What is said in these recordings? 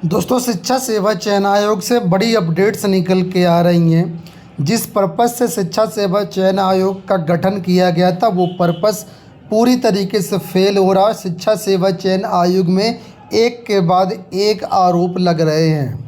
दोस्तों, शिक्षा सेवा चयन आयोग से बड़ी अपडेट्स निकल के आ रही हैं। जिस पर्पज़ से शिक्षा सेवा चयन आयोग का गठन किया गया था वो पर्पज़ पूरी तरीके से फेल हो रहा है। शिक्षा सेवा चयन आयोग में एक के बाद एक आरोप लग रहे हैं।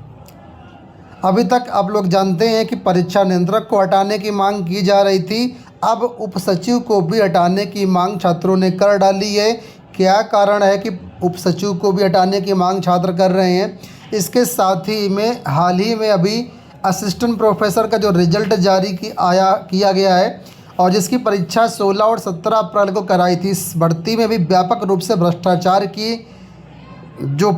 अभी तक आप लोग जानते हैं कि परीक्षा नियंत्रक को हटाने की मांग की जा रही थी। अब उप सचिव को भी हटाने की मांग छात्रों ने कर डाली है। क्या कारण है कि उप सचिव को भी हटाने की मांग छात्र कर रहे हैं? इसके साथ ही में हाल ही में अभी असिस्टेंट प्रोफेसर का जो रिजल्ट जारी किया गया है और जिसकी परीक्षा 16 और 17 अप्रैल को कराई थी, इस भर्ती में भी व्यापक रूप से भ्रष्टाचार की जो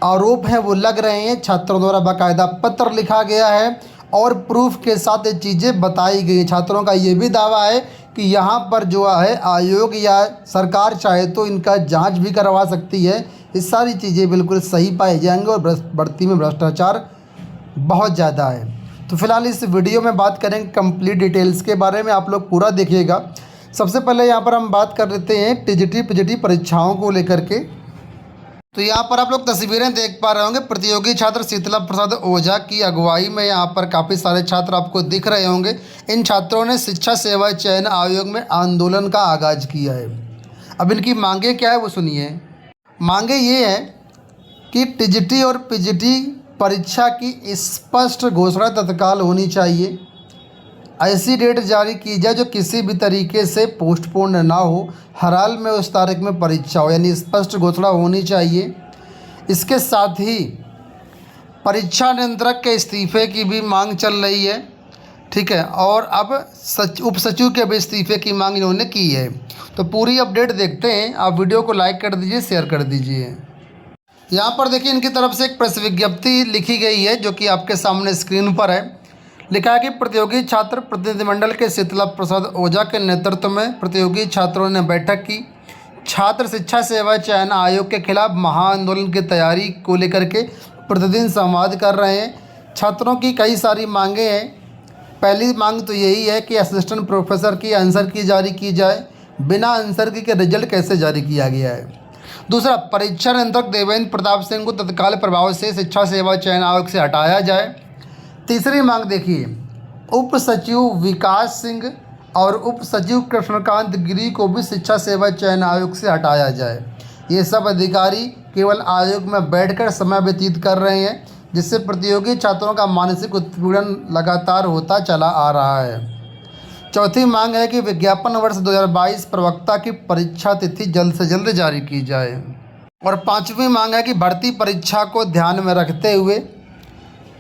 आरोप हैं वो लग रहे हैं। छात्रों द्वारा बाकायदा पत्र लिखा गया है और प्रूफ के साथ ये चीज़ें बताई गई। छात्रों का ये भी दावा है कि यहाँ पर जो है आयोग या सरकार चाहे तो इनका जांच भी करवा सकती है। ये सारी चीज़ें बिल्कुल सही पाई जाएंगी और भर्ती में भ्रष्टाचार बहुत ज़्यादा है। तो फिलहाल इस वीडियो में बात करेंगे कंप्लीट डिटेल्स के बारे में, आप लोग पूरा देखिएगा। सबसे पहले यहाँ पर हम बात कर लेते हैं टीजीटी पीजीटी परीक्षाओं को लेकर के। तो यहाँ पर आप लोग तस्वीरें देख पा रहे होंगे। प्रतियोगी छात्र शीतला प्रसाद ओझा की अगुवाई में यहाँ पर काफ़ी सारे छात्र आपको दिख रहे होंगे। इन छात्रों ने शिक्षा सेवा चयन आयोग में आंदोलन का आगाज़ किया है। अब इनकी मांगे क्या है वो सुनिए। मांगे ये है कि टीजीटी और पीजीटी परीक्षा की स्पष्ट घोषणा तत्काल होनी चाहिए। ऐसी डेट जारी की जाए जो किसी भी तरीके से पोस्टपोन ना हो, हर हाल में उस तारीख में परीक्षा हो, यानी स्पष्ट घोषणा होनी चाहिए। इसके साथ ही परीक्षा नियंत्रक के इस्तीफे की भी मांग चल रही है, ठीक है। और अब उप सचिव के भी इस्तीफे की मांग इन्होंने की है। तो पूरी अपडेट देखते हैं। आप वीडियो को लाइक कर दीजिए, शेयर कर दीजिए। यहाँ पर देखिए इनकी तरफ से एक प्रेस विज्ञप्ति लिखी गई है जो कि आपके सामने स्क्रीन पर है। लिखा है कि प्रतियोगी छात्र प्रतिनिधिमंडल के शीतला प्रसाद ओझा के नेतृत्व में प्रतियोगी छात्रों ने बैठक की। छात्र शिक्षा सेवा चयन आयोग के खिलाफ महाआंदोलन की तैयारी को लेकर के प्रतिदिन संवाद कर रहे हैं। छात्रों की कई सारी मांगे हैं। पहली मांग तो यही है कि असिस्टेंट प्रोफेसर की आंसर की जारी की जाए। बिना आंसर की के रिजल्ट कैसे जारी किया गया है। दूसरा, परीक्षा नियंत्रक देवेंद्र प्रताप सिंह को तत्काल प्रभाव से शिक्षा सेवा चयन आयोग से हटाया जाए। तीसरी मांग देखिए, उप सचिव विकास सिंह और उप सचिव कृष्णकांत गिरी को भी शिक्षा सेवा चयन आयोग से हटाया जाए। ये सब अधिकारी केवल आयोग में बैठकर समय व्यतीत कर रहे हैं, जिससे प्रतियोगी छात्रों का मानसिक उत्पीड़न लगातार होता चला आ रहा है। चौथी मांग है कि विज्ञापन वर्ष 2022 प्रवक्ता की परीक्षा तिथि जल्द से जल्द जारी की जाए। और पांचवी मांग है कि भर्ती परीक्षा को ध्यान में रखते हुए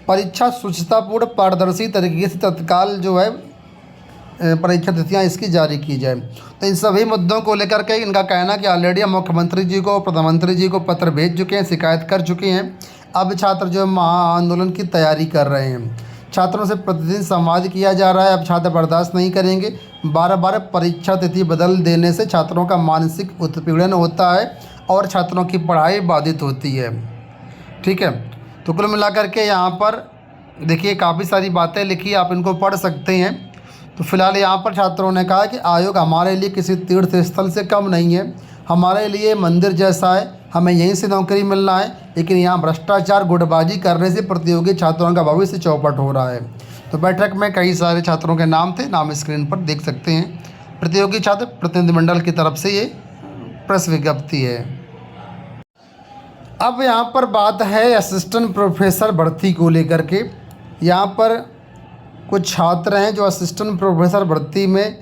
परीक्षा शुचितापूर्ण पारदर्शी तरीके से तत्काल जो है परीक्षा तिथियाँ इसकी जारी की जाए। तो इन सभी मुद्दों को लेकर के इनका कहना कि ऑलरेडी हम मुख्यमंत्री जी को, प्रधानमंत्री जी को पत्र भेज चुके हैं, शिकायत कर चुके हैं। अब छात्र जो महाआंदोलन की तैयारी कर रहे हैं। छात्रों से प्रतिदिन संवाद किया जा रहा है। अब छात्र बर्दाश्त नहीं करेंगे। बार बार परीक्षा तिथि बदल देने से छात्रों का मानसिक उत्पीड़न होता है और छात्रों की पढ़ाई बाधित होती है, ठीक है। तो कुल मिलाकर के यहाँ पर देखिए काफ़ी सारी बातें लिखी, आप इनको पढ़ सकते हैं। तो फिलहाल यहाँ पर छात्रों ने कहा कि आयोग हमारे लिए किसी तीर्थ स्थल से कम नहीं है, हमारे लिए मंदिर जैसा है, हमें यहीं से नौकरी मिलना है। लेकिन यहाँ भ्रष्टाचार गुटबाजी करने से प्रतियोगी छात्रों का भविष्य चौपट हो रहा है। तो बैठक में कई सारे छात्रों के नाम थे, नाम स्क्रीन पर देख सकते हैं। प्रतियोगी छात्र प्रतिनिधिमंडल की तरफ से ये प्रेस विज्ञप्ति है। अब यहाँ पर बात है असिस्टेंट प्रोफेसर भर्ती को लेकर के। यहाँ पर कुछ छात्र हैं जो असिस्टेंट प्रोफेसर भर्ती में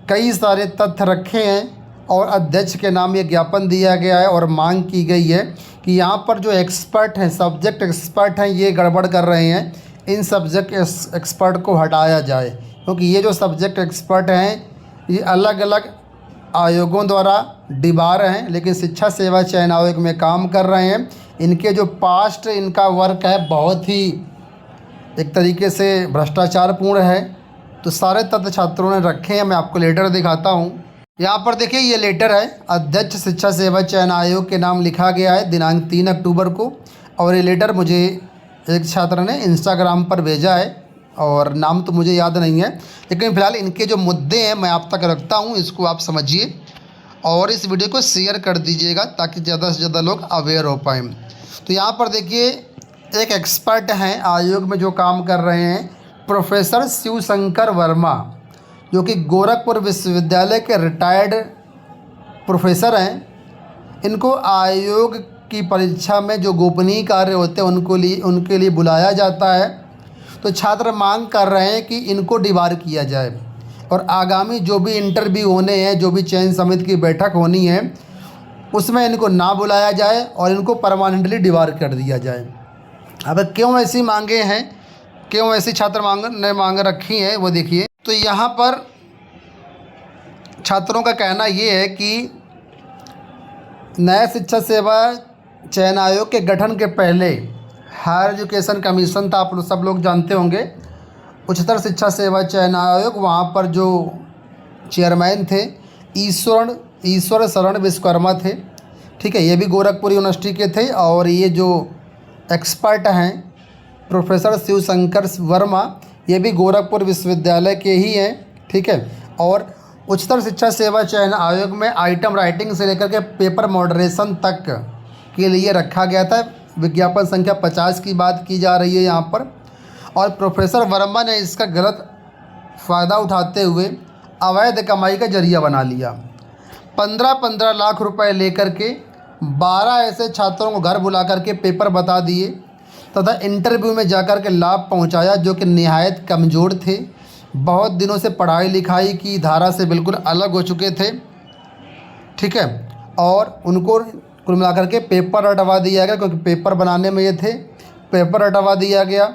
कई सारे तथ्य रखे हैं और अध्यक्ष के नाम ये ज्ञापन दिया गया है और मांग की गई है कि यहाँ पर जो एक्सपर्ट हैं, सब्जेक्ट एक्सपर्ट हैं, ये गड़बड़ कर रहे हैं। इन सब्जेक्ट एक्सपर्ट को हटाया जाए, क्योंकि ये जो सब्जेक्ट एक्सपर्ट हैं ये अलग अलग आयोगों द्वारा डिबार हैं, लेकिन शिक्षा सेवा चयन आयोग में काम कर रहे हैं। इनके जो पास्ट इनका वर्क है बहुत ही एक तरीके से भ्रष्टाचारपूर्ण है। तो सारे तथ्य छात्रों ने रखे हैं। मैं आपको लेटर दिखाता हूँ। यहाँ पर देखिए ये लेटर है, अध्यक्ष शिक्षा सेवा चयन आयोग के नाम लिखा गया है दिनांक 3 अक्टूबर को। और ये लेटर मुझे एक छात्र ने इंस्टाग्राम पर भेजा है और नाम तो मुझे याद नहीं है, लेकिन फ़िलहाल इनके जो मुद्दे हैं मैं आप तक रखता हूँ, इसको आप समझिए और इस वीडियो को शेयर कर दीजिएगा ताकि ज़्यादा से ज़्यादा लोग अवेयर हो पाएँ। तो यहाँ पर देखिए एक एक्सपर्ट हैं आयोग में जो काम कर रहे हैं, प्रोफेसर शिवशंकर वर्मा, जो कि गोरखपुर विश्वविद्यालय के रिटायर्ड प्रोफेसर हैं। इनको आयोग की परीक्षा में जो गोपनीय कार्य होते हैं उनके लिए बुलाया जाता है। तो छात्र मांग कर रहे हैं कि इनको डिबार किया जाए और आगामी जो भी इंटरव्यू होने हैं, जो भी चयन समिति की बैठक होनी है, उसमें इनको ना बुलाया जाए और इनको परमानेंटली डिबार कर दिया जाए। अब क्यों ऐसी मांगे हैं, क्यों ऐसी छात्र ने मांग रखी हैं, वो देखिए। तो यहाँ पर छात्रों का कहना ये है कि नया शिक्षा सेवा चयन आयोग के गठन के पहले हायर एजुकेशन कमीशन था, आप लोग सब लोग जानते होंगे। उच्चतर शिक्षा सेवा चयन आयोग, वहाँ पर जो चेयरमैन थे ईश्वर शरण विश्वकर्मा थे। ठीक है, ये भी गोरखपुर यूनिवर्सिटी के थे। और ये जो एक्सपर्ट हैं प्रोफेसर शिवशंकर वर्मा, ये भी गोरखपुर विश्वविद्यालय के ही हैं। ठीक है, और उच्चतर शिक्षा सेवा चयन आयोग में आइटम राइटिंग से लेकर के पेपर मॉडरेशन तक के लिए रखा गया था। विज्ञापन संख्या 50 की बात की जा रही है यहाँ पर। और प्रोफेसर वर्मा ने इसका गलत फ़ायदा उठाते हुए अवैध कमाई का जरिया बना लिया। 15-15 लाख रुपए लेकर के 12 ऐसे छात्रों को घर बुला करके पेपर बता दिए तथा इंटरव्यू में जाकर के लाभ पहुंचाया, जो कि निहायत कमज़ोर थे। बहुत दिनों से पढ़ाई लिखाई की धारा से बिल्कुल अलग हो चुके थे। ठीक है, और उनको कुल मिलाकर के पेपर हटवा दिया गया, क्योंकि पेपर बनाने में ये थे। पेपर हटवा दिया गया,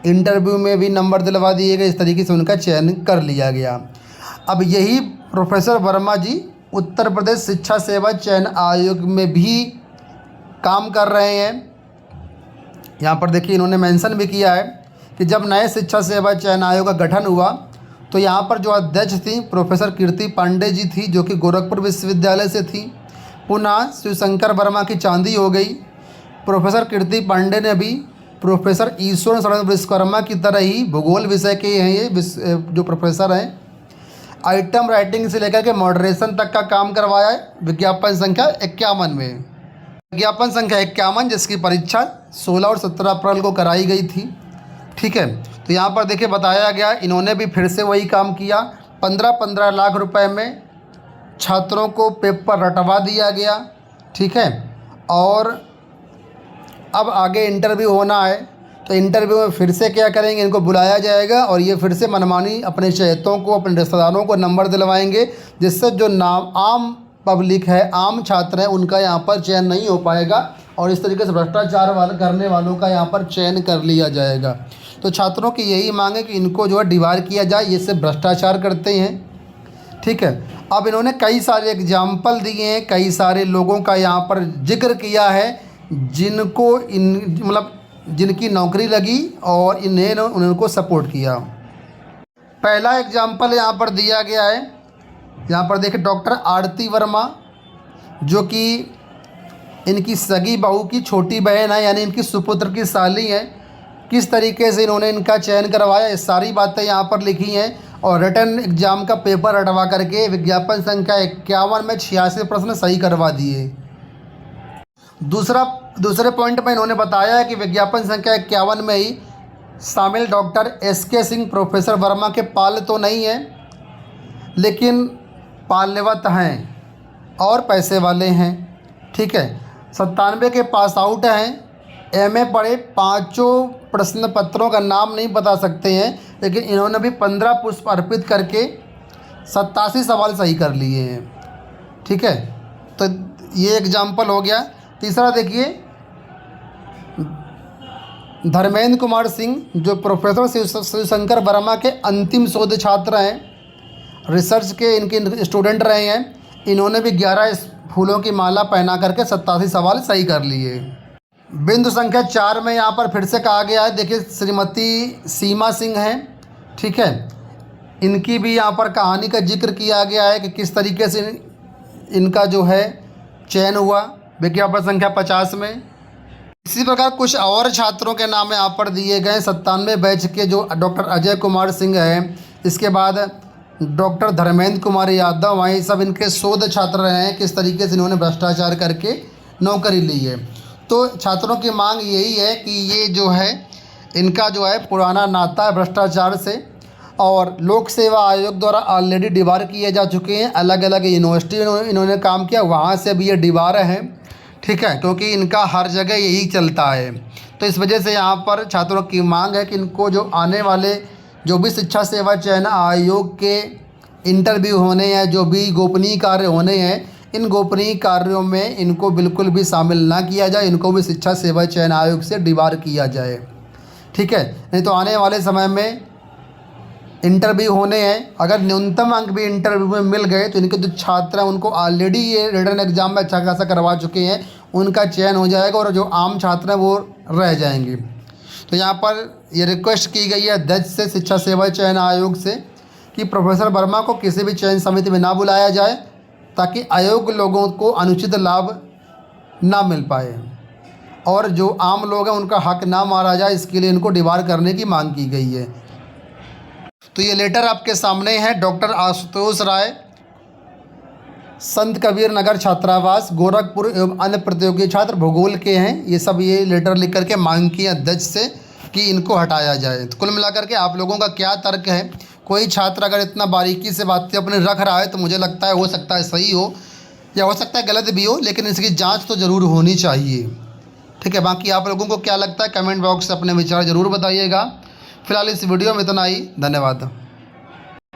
इंटरव्यू में भी नंबर दिलवा दिए गए। इस तरीके से उनका चयन कर लिया गया। अब यही प्रोफेसर वर्मा जी उत्तर प्रदेश शिक्षा सेवा चयन आयोग में भी काम कर रहे हैं। यहाँ पर देखिए, इन्होंने मेंशन भी किया है कि जब नए शिक्षा सेवा चयन आयोग का गठन हुआ तो यहाँ पर जो अध्यक्ष थी प्रोफेसर कीर्ति पांडे जी थी, जो कि गोरखपुर विश्वविद्यालय से थी। पुनः शिवशंकर वर्मा की चांदी हो गई। प्रोफेसर कीर्ति पांडे ने भी प्रोफेसर ईश्वर शरण विश्वकर्मा की तरह ही भूगोल विषय के हैं ये जो प्रोफेसर हैं। आइटम राइटिंग से लेकर के मॉडरेशन तक का काम करवाया है। विज्ञापन संख्या 51 में, विज्ञापन संख्या 51, जिसकी परीक्षा 16 और 17 अप्रैल को कराई गई थी। ठीक है, तो यहाँ पर देखिए बताया गया, इन्होंने भी फिर से वही काम किया। 15-15 लाख रुपए में छात्रों को पेपर रटवा दिया गया। ठीक है, और अब आगे इंटरव्यू होना है, तो इंटरव्यू में फिर से क्या करेंगे, इनको बुलाया जाएगा और ये फिर से मनमानी अपने चहेतों को, अपने रिश्तेदारों को नंबर दिलवाएंगे, जिससे जो नाम आम पब्लिक है, आम छात्र हैं, उनका यहाँ पर चयन नहीं हो पाएगा और इस तरीके से भ्रष्टाचार करने वालों का यहाँ पर चयन कर लिया जाएगा। तो छात्रों की यही मांग है कि इनको जो है डिबार किया जाए, ये सब भ्रष्टाचार करते हैं। ठीक है, अब इन्होंने कई सारे एग्जाम्पल दिए हैं, कई सारे लोगों का यहाँ पर जिक्र किया है जिनको मतलब जिनकी नौकरी लगी और उनको सपोर्ट किया। पहला एग्जाम्पल यहाँ पर दिया गया है, यहाँ पर देखिए डॉक्टर आरती वर्मा, जो कि इनकी सगी बहू की छोटी बहन है, यानी इनकी सुपुत्र की साली है। किस तरीके से इन्होंने इनका चयन करवाया, ये सारी बातें यहाँ पर लिखी हैं। और रिटर्न एग्ज़ाम का पेपर हटवा करके विज्ञापन संख्या 51 में 86 प्रश्न सही करवा दिए। दूसरे पॉइंट में इन्होंने बताया है कि विज्ञापन संख्या 51 में ही शामिल doctor SK Singh professor Verma के पाल तो नहीं हैं, लेकिन पाल्यवत हैं और पैसे वाले हैं। ठीक है, 97 के पास आउट हैं, MA पढ़े, 5 प्रश्न पत्रों का नाम नहीं बता सकते हैं, लेकिन इन्होंने भी 15 पुष्प अर्पित करके 87 सवाल सही कर लिए हैं। ठीक है, तो ये एग्जाम्पल हो गया। तीसरा देखिए, धर्मेंद्र कुमार सिंह, जो प्रोफेसर शिवशंकर वर्मा के अंतिम शोध छात्र हैं, रिसर्च के इनके स्टूडेंट रहे हैं। इन्होंने भी 11 फूलों की माला पहना करके 87 सवाल सही कर लिए। बिंदु संख्या 4 में यहाँ पर फिर से कहा गया है, देखिए श्रीमती सीमा सिंह हैं। ठीक है, इनकी भी यहाँ पर कहानी का जिक्र किया गया है कि किस तरीके से इनका जो है चयन हुआ, विज्ञापन संख्या 50 में। इसी प्रकार कुछ और छात्रों के नाम यहाँ पर दिए गए। 97 बैच के जो डॉक्टर अजय कुमार सिंह हैं, इसके बाद डॉक्टर धर्मेंद्र कुमार यादव, वहीं सब इनके शोध छात्र रहे हैं, किस तरीके से इन्होंने भ्रष्टाचार करके नौकरी ली है। तो छात्रों की मांग यही है कि ये जो है इनका जो है पुराना नाता है भ्रष्टाचार से, और लोक सेवा आयोग द्वारा ऑलरेडी डिबार किए जा चुके हैं। अलग अलग यूनिवर्सिटी इन्होंने काम किया, वहाँ से भी ये डिबार हैं, ठीक है, क्योंकि इनका हर जगह यही चलता है। तो इस वजह से यहाँ पर छात्रों की मांग है कि इनको जो आने वाले जो भी शिक्षा सेवा चयन आयोग के इंटरव्यू होने हैं, जो भी गोपनीय कार्य होने हैं, इन गोपनीय कार्यों में इनको बिल्कुल भी शामिल ना किया जाए, इनको भी शिक्षा सेवा चयन आयोग से डिबार किया जाए, ठीक है। नहीं तो आने वाले समय में इंटरव्यू होने हैं, अगर न्यूनतम अंक भी इंटरव्यू में मिल गए तो इनके जो छात्र हैं उनको ऑलरेडी ये रिटन एग्ज़ाम में अच्छा खासा करवा चुके हैं, उनका चयन हो जाएगा और जो आम छात्र हैं वो रह जाएंगे। तो यहाँ पर ये रिक्वेस्ट की गई है अध्यक्ष से, शिक्षा सेवा चयन आयोग से, कि प्रोफेसर वर्मा को किसी भी चयन समिति में ना बुलाया जाए, ताकि अयोग्य लोगों को अनुचित लाभ ना मिल पाए और जो आम लोग हैं उनका हक ना मारा जाए, इसके लिए इनको डिबार करने की मांग की गई है। तो ये लेटर आपके सामने है। डॉक्टर आशुतोष राय, संत कबीर नगर छात्रावास, गोरखपुर एवं अन्य प्रतियोगी छात्र भूगोल के हैं। ये सब ये लेटर लिख करके मांग की अध्यक्ष से कि इनको हटाया जाए। तो कुल मिलाकर के आप लोगों का क्या तर्क है? कोई छात्र अगर इतना बारीकी से बातें अपने रख रहा है तो मुझे लगता है हो सकता है सही हो या हो सकता है गलत भी हो, लेकिन इसकी जाँच तो ज़रूर होनी चाहिए, ठीक है। बाकी आप लोगों को क्या लगता है कमेंट बॉक्स से अपने विचार ज़रूर बताइएगा। फिलहाल इस वीडियो में इतना ही, धन्यवाद।